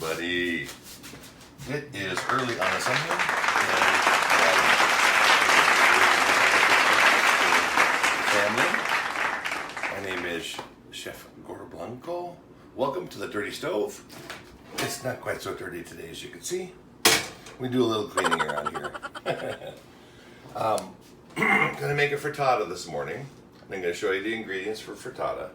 everybody. It is early on a Sunday. Family, my name is Chef Gorblanco. Welcome to the Dirty Stove. It's not quite so dirty today as you can see. We do a little cleaning around here. Gonna make a frittata this morning. I'm gonna show you the ingredients for frittata.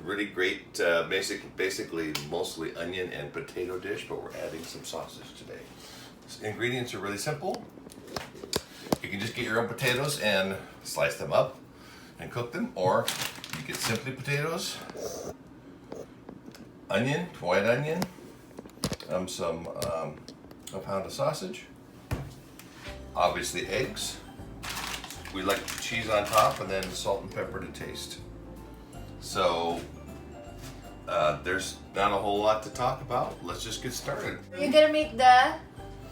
Really great, basically mostly onion and potato dish, but we're adding some sausage today. So ingredients are really simple. You can just get your own potatoes and slice them up and cook them, or you get simply potatoes, onion, white onion, a pound of sausage, obviously eggs. We like cheese on top, and then salt and pepper to taste. So there's not a whole lot to talk about. Let's just get started. You're gonna make the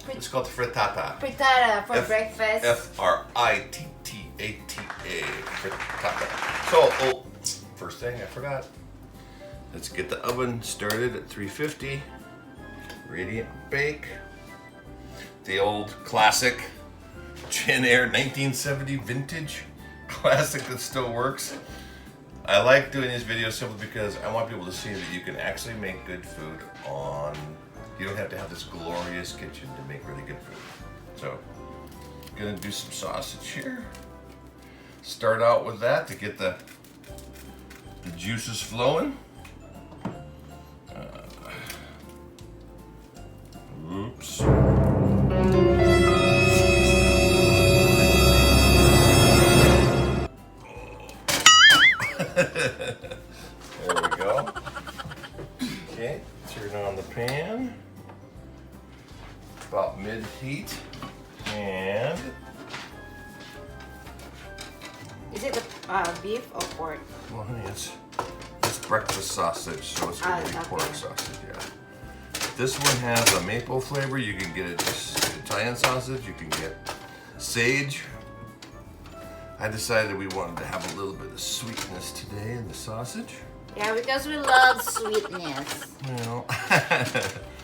It's called frittata. frittata for breakfast. F-R-I-T-T-A-T-A. Frittata. So, first thing I forgot. Let's get the oven started at 350. Radiant bake. The old classic Jen Air 1970 vintage classic that still works. I like doing these videos simply because I want people to see that you can actually make good food on, you don't have to have this glorious kitchen to make really good food. So, I'm gonna do some sausage here. Start out with that to get the juices flowing. Oops. There we go. Okay, turn on the pan. About mid-heat. And Is it the beef or pork? well, honey, it's breakfast sausage, so it's gonna be okay. pork sausage, yeah. This one has a maple flavor. You can get it just Italian sausage. You can get sage. I decided we wanted to have a little bit of sweetness today in the sausage. Yeah, because we love sweetness. Well,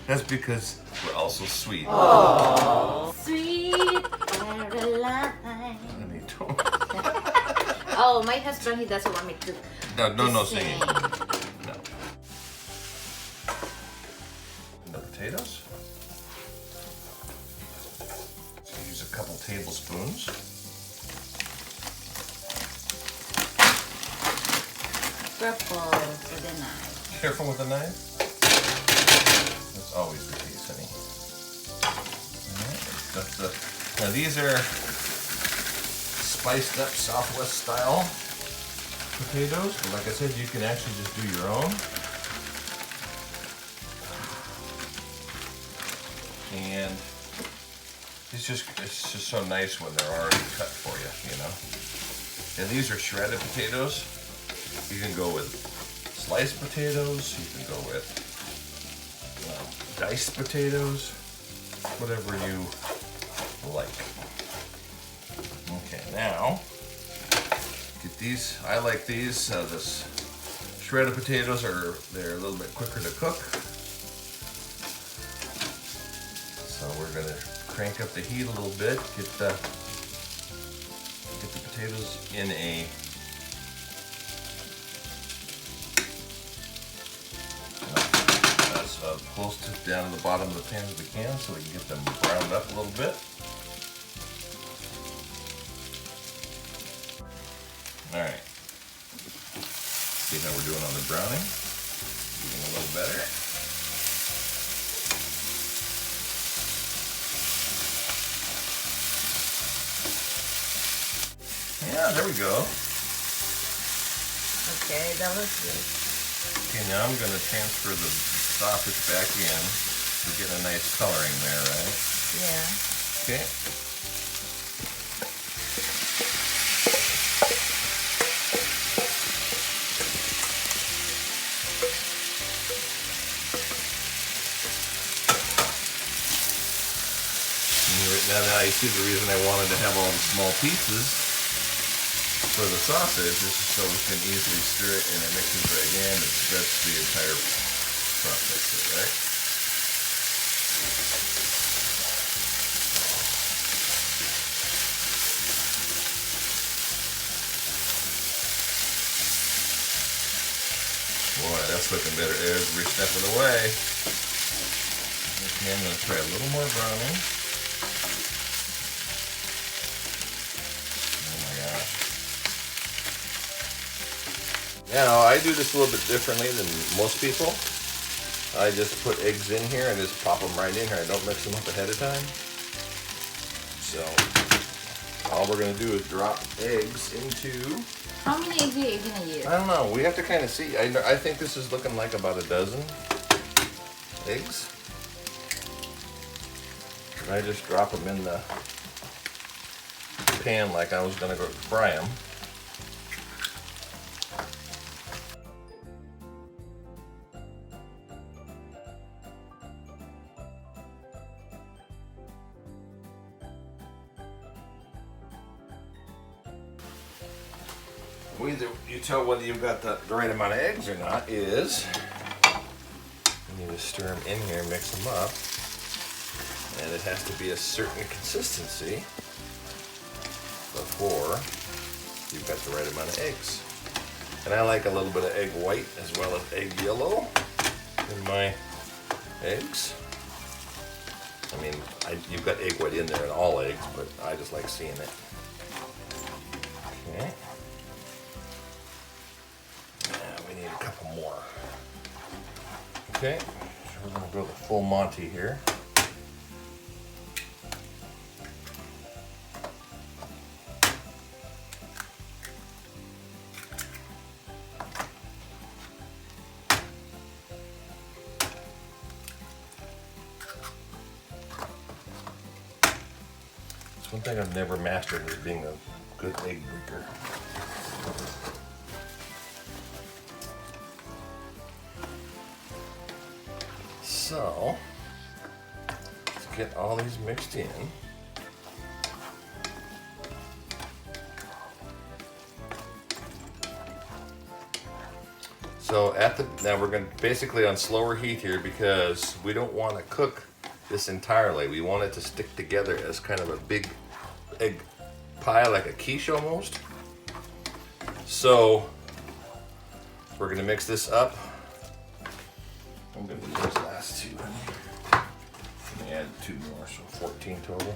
that's because we're also sweet. Oh, sweet Caroline. Honey, don't. Oh, my husband, he doesn't want me to. No sing. singing. No. The potatoes. So use a couple tablespoons. Purple with a knife. Careful with the knife. That's always the case, honey. Alright, now these are spiced up Southwest style potatoes. But like I said, you can actually just do your own. And it's just so nice when they're already cut for you, you know. And these are shredded potatoes. You can go with sliced potatoes, you can go with diced potatoes, whatever you like. Okay, now, get these, I like these, this shredded potatoes they're a little bit quicker to cook. So we're gonna crank up the heat a little bit, get the potatoes in close to down to the bottom of the pan as we can, so we can get them browned up a little bit. Alright. See how we're doing on the browning? Getting a little better. Yeah, there we go. Okay, that was good. Okay, now I'm going to transfer the sausage back in. We're getting a nice coloring there, right? Yeah. Okay. Now you see the reason I wanted to have all the small pieces for the sausage is so we can easily stir it and it mixes right in and spreads the entire process, right? Boy, that's looking better every step of the way. Okay, I'm going to try a little more browning. Oh my gosh. Now, I do this a little bit differently than most people. I just put eggs in here and just pop them right in here. I don't mix them up ahead of time. So, all we're going to do is drop eggs into... How many eggs are you gonna use? I don't know. We have to kind of see. I think this is looking like about a dozen eggs. And I just drop them in the pan like I was going to go fry them. Either you tell whether you've got the right amount of eggs or not is you need to stir them in here, mix them up, and it has to be a certain consistency before you've got the right amount of eggs. And I like a little bit of egg white as well as egg yellow in my eggs. I mean, you've got egg white in there in all eggs, but I just like seeing it. Okay. More. Okay, so we're going to go the full Monty here. It's one thing I've never mastered is being a good egg breaker. So, let's get all these mixed in. So now we're going to basically on slower heat here because we don't want to cook this entirely. We want it to stick together as kind of a big egg pie, like a quiche almost. So we're going to mix this up. I'm going to use those last two. Let me add 2 more, so 14 total.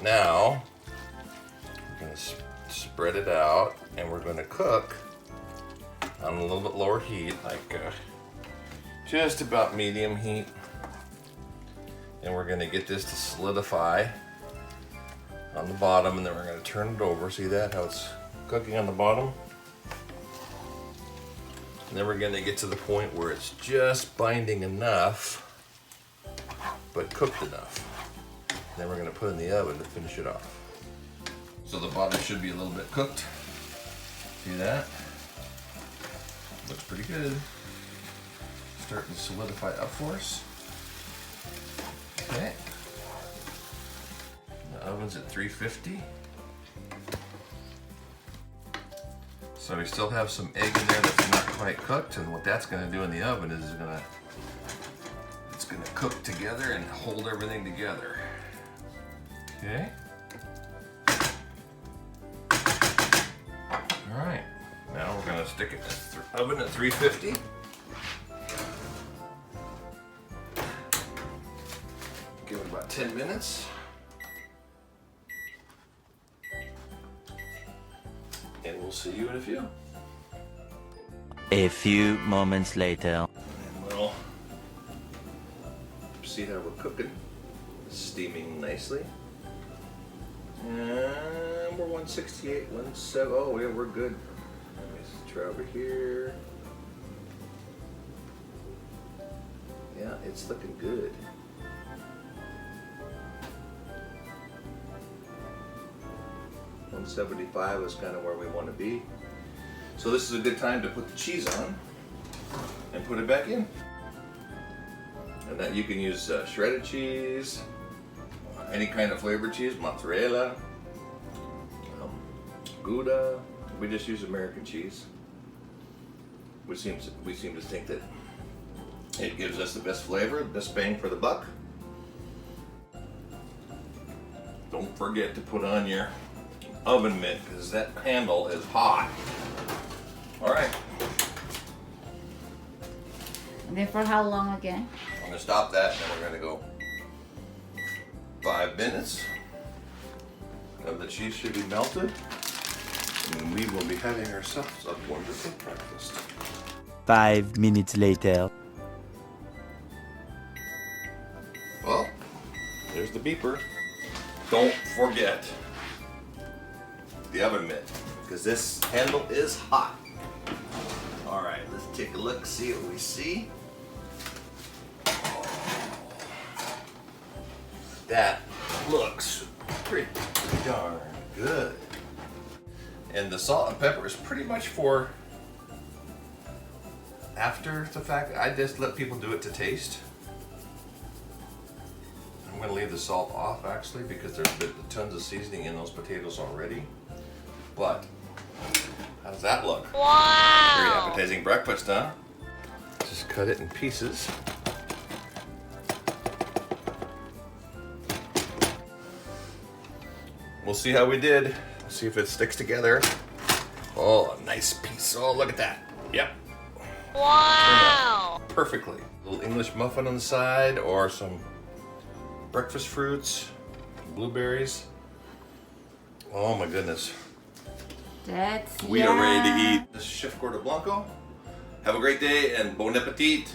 Now, we're going to spread it out, and we're going to cook on a little bit lower heat, like just about medium heat. And we're going to get this to solidify on the bottom, and then we're going to turn it over. See that? How it's cooking on the bottom? And then we're going to get to the point where it's just binding enough, but cooked enough. Then we're going to put it in the oven to finish it off. So the bottom should be a little bit cooked. See that? Looks pretty good. Starting to solidify up for us. Okay. The oven's at 350. So we still have some egg in there that's not quite cooked, and what that's going to do in the oven is it's going to cook together and hold everything together. Okay. All right. Now we're going to stick it in the oven at 350. Give it about 10 minutes. And we'll see you in a few. A few moments later. And we'll see how we're cooking. It's steaming nicely. And we're 168, 170. Oh, yeah, we're good. Let me try over here. Yeah, it's looking good. $175 is kind of where we want to be. So this is a good time to put the cheese on and put it back in. And that you can use shredded cheese, any kind of flavored cheese, mozzarella, Gouda, We just use American cheese. We seem to think that it gives us the best flavor, the best bang for the buck. Don't forget to put on your oven mitt because that handle is hot. All right. And then for how long again? I'm gonna stop that and then we're gonna go 5 minutes. And the cheese should be melted. And we will be having ourselves a wonderful breakfast. 5 minutes later. Well, there's the beeper. Don't forget the oven mitt because this handle is hot. All right, let's take a look, see what we see. That looks pretty darn good. And the salt and pepper is pretty much for after the fact. I just let people do it to taste. I'm going to leave the salt off actually because there's been tons of seasoning in those potatoes already. But how does that look? Wow! Very appetizing breakfast, huh? Just cut it in pieces. We'll see how we did. See if it sticks together. Oh, a nice piece. Oh, look at that. Yep. Wow! Perfectly. A little English muffin on the side or some breakfast fruits, blueberries. Oh my goodness. That's We are ready to eat. This is Chef Gordo Blanco. Have a great day and bon appetit.